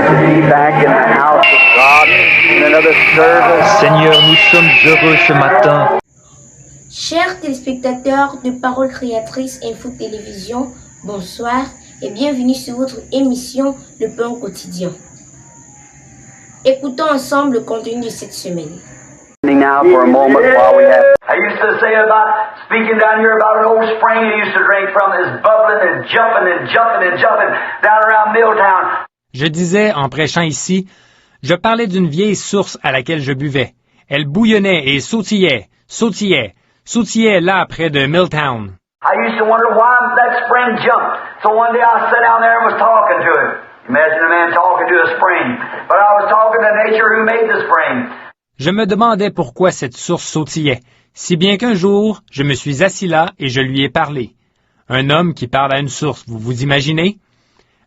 back in the house of God in another service. Seigneur, nous sommes heureux ce matin. Chers téléspectateurs de Paroles Créatrices Info Télévision, bonsoir et bienvenue sur votre émission Le Pain Quotidien. Écoutons ensemble le contenu de cette semaine. Now for a moment while we have. I used to say about speaking down here about an old spring you used to drink from that's bubbling and jumping down around Milltown. Je disais, en prêchant ici, je parlais d'une vieille source à laquelle je buvais. Elle bouillonnait et sautillait là près de Milltown. I used to wonder why that spring jumped. So one day I sat down there and was talking to it. Imagine a man talking to a spring. But I was talking to nature who made the spring. Je me demandais pourquoi cette source sautillait, si bien qu'un jour, je me suis assis là et je lui ai parlé. Un homme qui parle à une source, vous vous imaginez?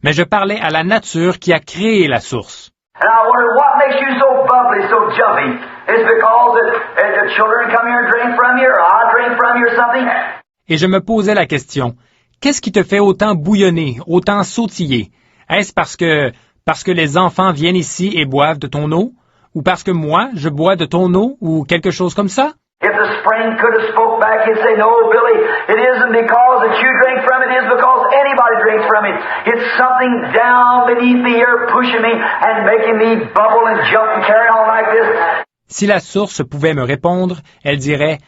Mais je parlais à la nature qui a créé la source. And I wondered what makes you so bubbly, so jumpy. It's because the children come here and drink from you, or I drink from you or something. Et je me posais la question, qu'est-ce qui te fait autant bouillonner, autant sautiller? Est-ce parce que les enfants viennent ici et boivent de ton eau? Ou parce que moi, je bois de ton eau, ou quelque chose comme ça? If the spring could have spoke back, he'd say, no, Billy, it isn't because that you drink from it, it is because anybody drinks from it. It's something down beneath the earth pushing me and making me bubble and jump and carry on like this. Si la source pouvait me répondre, elle dirait,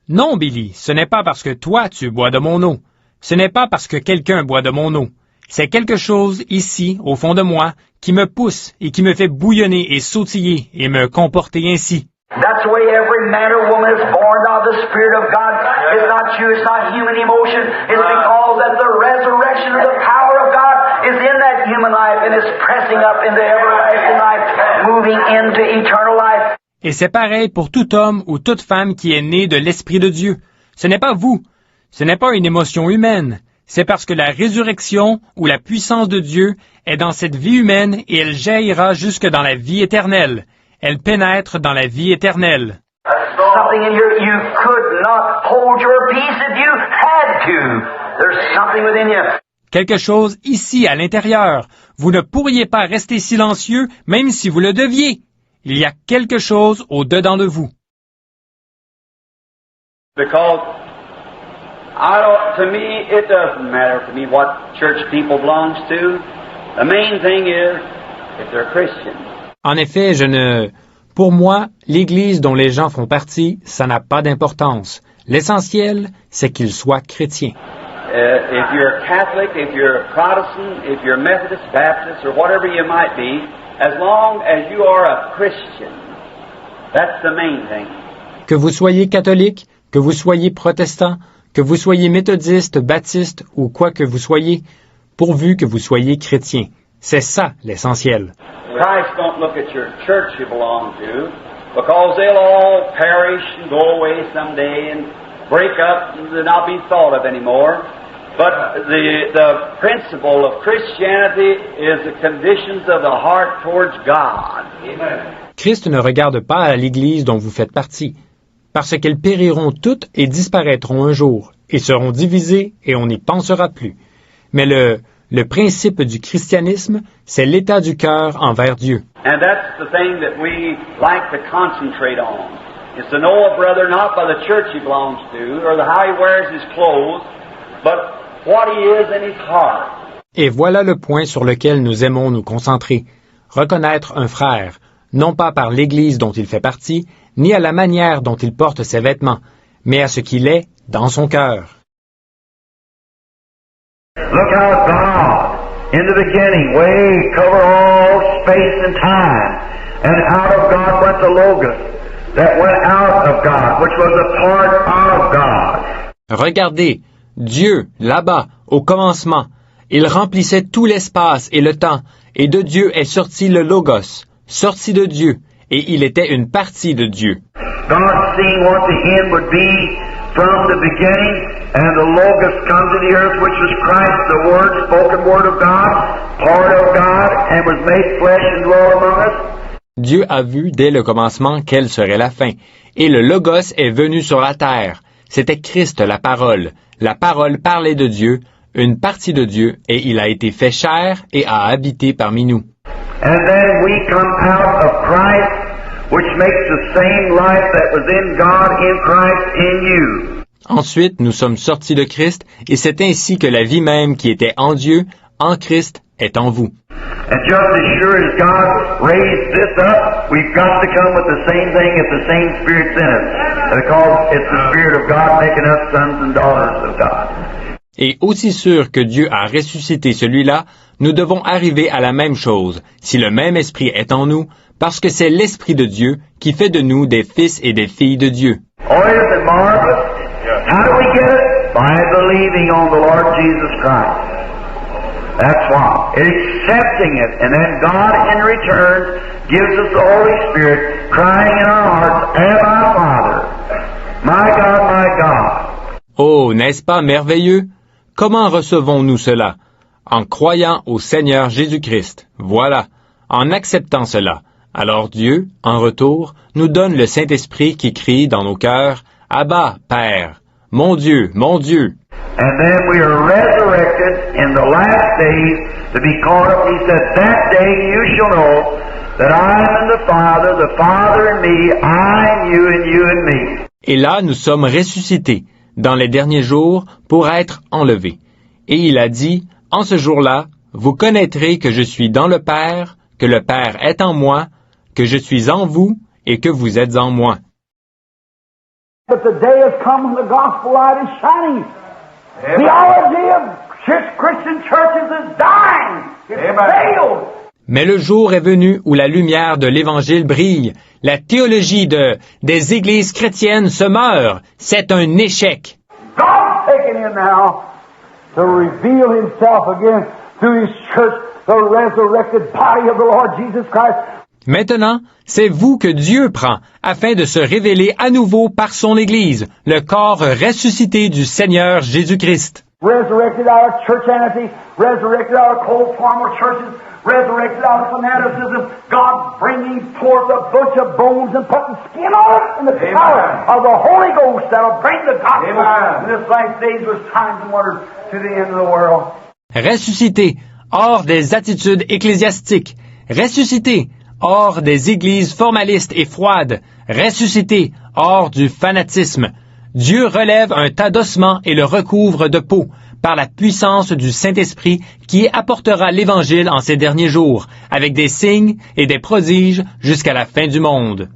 non, Billy, ce n'est pas parce que toi, tu bois de mon eau. Ce n'est pas parce que quelqu'un boit de mon eau. C'est quelque chose ici, au fond de moi, qui me pousse et qui me fait bouillonner et sautiller et me comporter ainsi. That's the way every man or woman is born of the Spirit of God. It's not you, it's not human emotion. It's because that the resurrection of the power of God is in that human life and is pressing up into everlasting life, moving into eternal life. Et c'est pareil pour tout homme ou toute femme qui est né de l'Esprit de Dieu. Ce n'est pas vous. Ce n'est pas une émotion humaine. C'est parce que la résurrection ou la puissance de Dieu est dans cette vie humaine et elle jaillira jusque dans la vie éternelle. Elle pénètre dans la vie éternelle. Something in here you could not hold your peace if you had to. There's something within you. Quelque chose ici à l'intérieur. Vous ne pourriez pas rester silencieux même si vous le deviez. Il y a quelque chose au-dedans de vous. Because to me, it doesn't matter to me what church people belongs to. The main thing is if they're Christians. En effet, pour moi, l'Église dont les gens font partie, ça n'a pas d'importance. L'essentiel, c'est qu'ils soient chrétiens. If you're a Catholic, if you're a Protestant, if you're Methodist, Baptist, or whatever you might be, as long as you are a Christian, that's the main thing. Que vous soyez catholique, que vous soyez protestant, que vous soyez méthodiste, baptiste ou quoi que vous soyez, pourvu que vous soyez chrétien. C'est ça l'essentiel. Christ don't look at your church you belong to, because they'll all perish and go away someday and break up and not be thought of anymore. But the principle of Christianity is the conditions of the heart towards God. Amen. Christ ne regarde pas à l'Église dont vous faites partie, parce qu'elles périront toutes et disparaîtront un jour, et seront divisées et on n'y pensera plus. Mais le principe du christianisme, c'est l'état du cœur envers Dieu. And that's the thing that we like to concentrate on. Is to know a brother not by the church he belongs to, or how he wears his clothes, but what he is in his heart. Et voilà le point sur lequel nous aimons nous concentrer. Reconnaître un frère, non pas par l'Église dont il fait partie, ni à la manière dont il porte ses vêtements, mais à ce qu'il est dans son cœur. Look how God, in the beginning, way cover all space and time, and out of God went the Logos, that went out of God, which was a part of God. Regardez, Dieu, là-bas, au commencement, il remplissait tout l'espace et le temps, et de Dieu est sorti le Logos, sorti de Dieu, et il était une partie de Dieu. God seeing what the end would be from the beginning, and the Logos come to the earth, which was Christ, the Word, spoken Word of God, part of God, and was made flesh and dwelt among us. Dieu a vu dès le commencement quelle serait la fin, et le Logos est venu sur la terre. C'était Christ la parole parlait de Dieu, une partie de Dieu, et il a été fait chair et a habité parmi nous. And then we come out of Christ, which makes the same life that was in God in Christ in you. Ensuite, nous sommes sortis de Christ, et c'est ainsi que la vie même qui était en Dieu, en Christ, est en vous. And just as sure as God raised this up, we've got to come with the same thing if the same Spirit's in us. Because it's the Spirit of God making us sons and daughters of God. Et aussi sûr que Dieu a ressuscité celui-là, nous devons arriver à la même chose, si le même Esprit est en nous, parce que c'est l'Esprit de Dieu qui fait de nous des fils et des filles de Dieu. Oh, isn't it marvelous? How do we get it? By believing on the Lord Jesus Christ. That's why. Accepting it. And then God in return gives us the Holy Spirit crying in our hearts, Abba, Father. My God. Oh, n'est-ce pas merveilleux? Comment recevons-nous cela? En croyant au Seigneur Jésus-Christ. Voilà. En acceptant cela. Alors Dieu, en retour, nous donne le Saint-Esprit qui crie dans nos cœurs, Abba, Père. Mon Dieu, mon Dieu. And then we are resurrected in the last days to be caught up. He said, that day you shall know that I am in the Father in me, I in you, and you in me. Et là, nous sommes ressuscités dans les derniers jours pour être enlevés. Et il a dit, en ce jour-là, vous connaîtrez que je suis dans le Père, que le Père est en moi, que je suis en vous et que vous êtes en moi. But the day has come when the gospel light is shining. Theology of Christian churches is dying. It's failed. Mais le jour est venu où la lumière de l'Évangile brille. La théologie des églises chrétiennes se meurt. C'est un échec. God's taken in now to reveal Himself again through His church, the resurrected body of the Lord Jesus Christ. Maintenant, c'est vous que Dieu prend afin de se révéler à nouveau par son Église, le corps ressuscité du Seigneur Jésus-Christ. Resurrected out of churchanity, resurrected out of cold formal churches, resurrected out of fanaticism, God bringing forth a bunch of bones and putting skin on it in the power of the Holy Ghost that'll bring the gospel in this last days with signs and wonders to the end of the world. Ressuscité, hors des attitudes ecclésiastiques. Ressuscité, hors des églises formalistes et froides. Ressuscité, hors du fanatisme. Dieu relève un tas d'ossements et le recouvre de peau, par la puissance du Saint-Esprit qui apportera l'Évangile en ces derniers jours, avec des signes et des prodiges jusqu'à la fin du monde.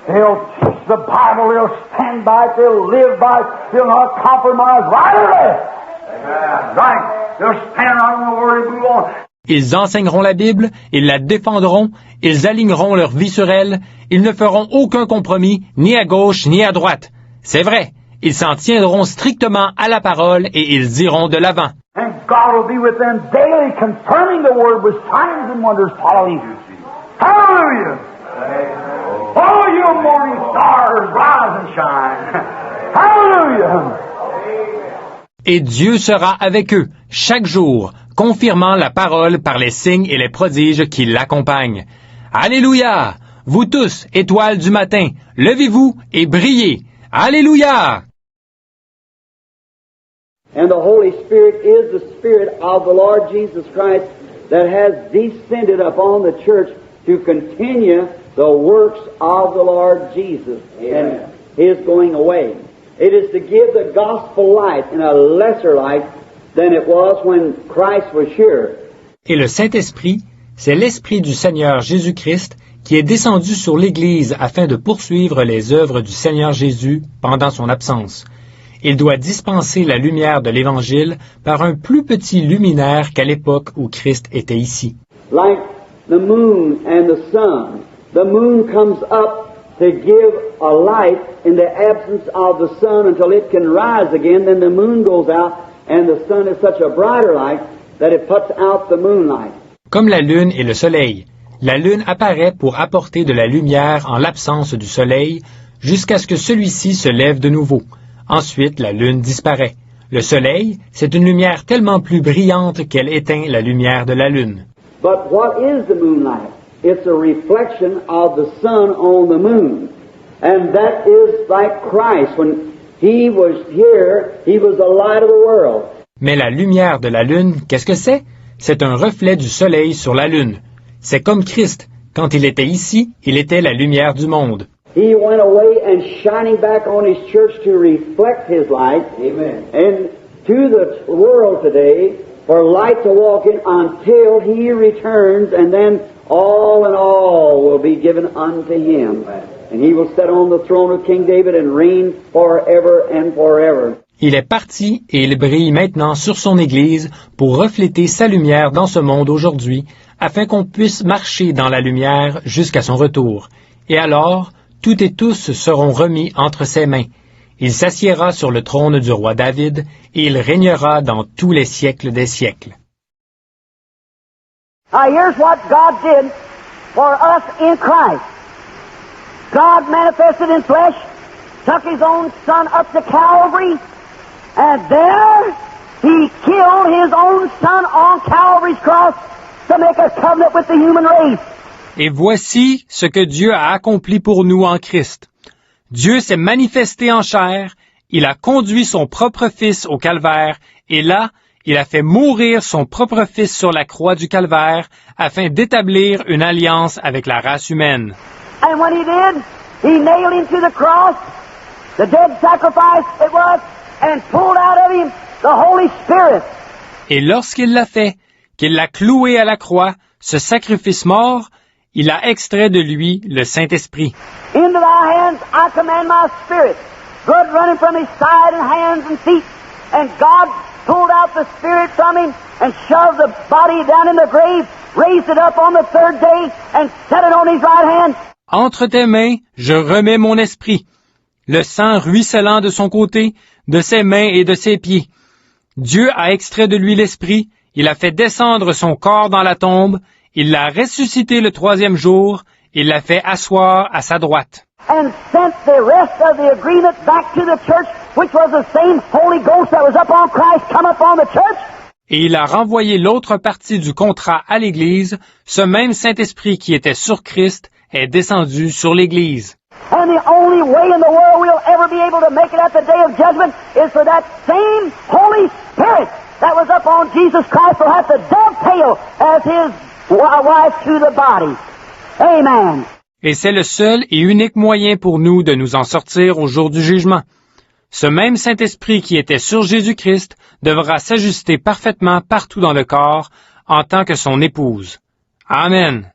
They'll teach the Bible, they'll stand by it, they'll live by it, they'll not compromise right or left. Right. They'll stand on the word and move on. Ils enseigneront la Bible, ils la défendront, ils aligneront leur vie sur elle, ils ne feront aucun compromis, ni à gauche ni à droite. C'est vrai, ils s'en tiendront strictement à la parole et ils iront de l'avant. And God will be with them daily, confirming the word with signs and wonders following. Hallelujah! Oh, you morning stars, rise and shine. Hallelujah! Et Dieu sera avec eux, chaque jour, confirmant la parole par les signes et les prodiges qui l'accompagnent. Alléluia! Vous tous, étoiles du matin, levez-vous et brillez! Alléluia! And the Holy Spirit is the Spirit of the Lord Jesus Christ that has descended upon the church to continue the works of the Lord Jesus and His going away. It is to give the gospel light in a lesser light than it was when Christ was here. Et le Saint-Esprit, c'est l'Esprit du Seigneur Jésus-Christ qui est descendu sur l'Église afin de poursuivre les œuvres du Seigneur Jésus pendant son absence. Il doit dispenser la lumière de l'Évangile par un plus petit luminaire qu'à l'époque où Christ était ici. Like the moon and the sun, the moon comes up to give a light in the absence of the sun until it can rise again, then the moon goes out and the sun is such a brighter light that it puts out the moonlight. Comme la lune et le soleil, la lune apparaît pour apporter de la lumière en l'absence du soleil jusqu'à ce que celui-ci se lève de nouveau. Ensuite, la lune disparaît. Le soleil, c'est une lumière tellement plus brillante qu'elle éteint la lumière de la lune. But what is the moonlight? It's a reflection of the sun on the moon. And that is like Christ. When He was here, He was the light of the world. Mais la lumière de la lune, qu'est-ce que c'est? C'est un reflet du soleil sur la lune. C'est comme Christ. Quand il était ici, il était la lumière du monde. He went away and shining back on His church to reflect His light. Amen. And to the world today, for light to walk in until He returns, and then all in all will be given unto Him. And He will sit on the throne of King David and reign forever and forever. Il est parti et il brille maintenant sur son Église pour refléter sa lumière dans ce monde aujourd'hui, afin qu'on puisse marcher dans la lumière jusqu'à son retour. Et alors, toutes et tous seront remis entre ses mains. Il s'assiera sur le trône du roi David et il régnera dans tous les siècles des siècles. Now here's what God did for us in Christ. God manifested in flesh, took His own Son up to Calvary, and there He killed His own Son on Calvary's cross to make a covenant with the human race. Et voici ce que Dieu a accompli pour nous en Christ. Dieu s'est manifesté en chair, il a conduit son propre Fils au calvaire, et là, il a fait mourir son propre Fils sur la croix du calvaire, afin d'établir une alliance avec la race humaine. And when He did, He nailed Him to the cross, the dead sacrifice it was, and pulled out of Him the Holy Spirit. Et lorsqu'il l'a fait, qu'il l'a cloué à la croix, ce sacrifice mort, il a extrait de lui le Saint-Esprit. Into thy hands I command my spirit. Blood running from his side and hands and feet. And God pulled out the spirit from him and shoved the body down in the grave, raised it up on the third day, and set it on his right hand. Entre tes mains, je remets mon esprit. Le sang ruisselant de son côté, de ses mains et de ses pieds. Dieu a extrait de lui l'esprit, il a fait descendre son corps dans la tombe, il l'a ressuscité le troisième jour, il l'a fait asseoir à sa droite. And sent the rest of the agreement back to the church, which was the same Holy Ghost that was up on Christ come up on the church. Et il a renvoyé l'autre partie du contrat à l'Église, ce même Saint-Esprit qui était sur Christ est descendu sur l'Église. And the only way in the world we'll ever be able to make it at the day of judgment is for that same Holy Spirit that was up on Jesus Christ will have to dovetail as His wife to the body. Amen. Et c'est le seul et unique moyen pour nous de nous en sortir au jour du jugement. Ce même Saint-Esprit qui était sur Jésus-Christ devra s'ajuster parfaitement partout dans le corps en tant que son épouse. Amen.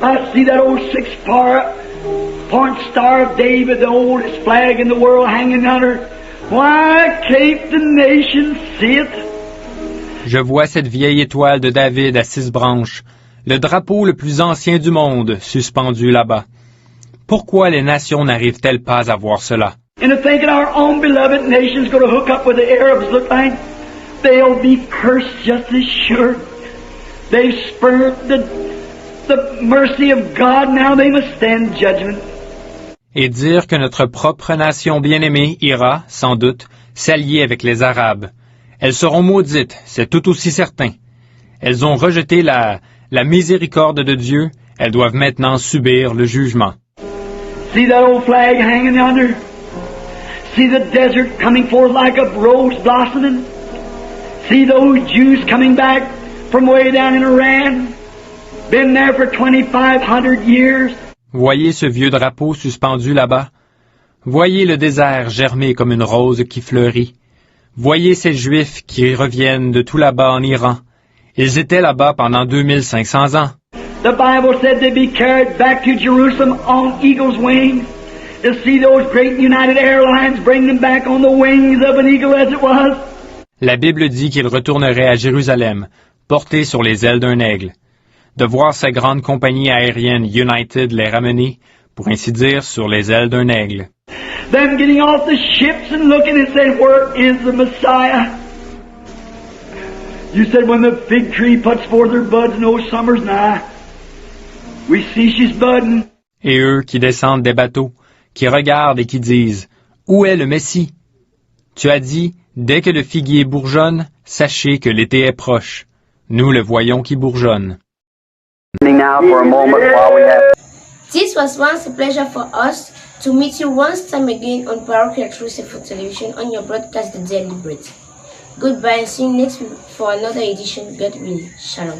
I see that old six-point star of David, the oldest flag in the world, hanging under. Why can't the nation see it? Je vois cette vieille étoile de David à 6 branches, le drapeau le plus ancien du monde, suspendu là-bas. Pourquoi les nations n'arrivent-elles pas à voir cela? And to think that our own beloved nation's going to hook up with the Arabs, look like they'll be cursed just as sure. They've spurned the mercy of God, now they must stand judgment. Et dire que notre propre nation bien-aimée ira, sans doute, s'allier avec les Arabes. Elles seront maudites, c'est tout aussi certain. Elles ont rejeté la miséricorde de Dieu, elles doivent maintenant subir le jugement. See that old flag hanging yonder? See the desert coming forth like a rose blossoming? See those Jews coming back from way down in Iran? Been there for 2,500 years. Voyez ce vieux drapeau suspendu là-bas. Voyez le désert germer comme une rose qui fleurit. Voyez ces Juifs qui reviennent de tout là-bas en Iran. Ils étaient là-bas pendant 2500 ans. The Bible said they'd be carried back to Jerusalem on eagle's wings. To see those great United Airlines bring them back on the wings of an eagle as it was. La Bible dit qu'ils retourneraient à Jérusalem, portés sur les ailes d'un aigle. De voir ces grandes compagnies aériennes United les ramener, pour ainsi dire, sur les ailes d'un aigle. Them getting off the ships and looking and saying, where is the Messiah? You said when the fig tree puts forth her buds, no summer's nigh. We see she's budding. Et eux qui descendent des bateaux, qui regardent et qui disent, où est le Messie? Tu as dit, dès que le figuier bourgeonne, sachez que l'été est proche. Nous le voyons qui bourgeonne. Now for a moment while we have... This was once a pleasure for us to meet you once time again on Parochial Truth and Food Television on your broadcast The Daily Bread. Goodbye and see you next week for another edition, God willing. Shalom.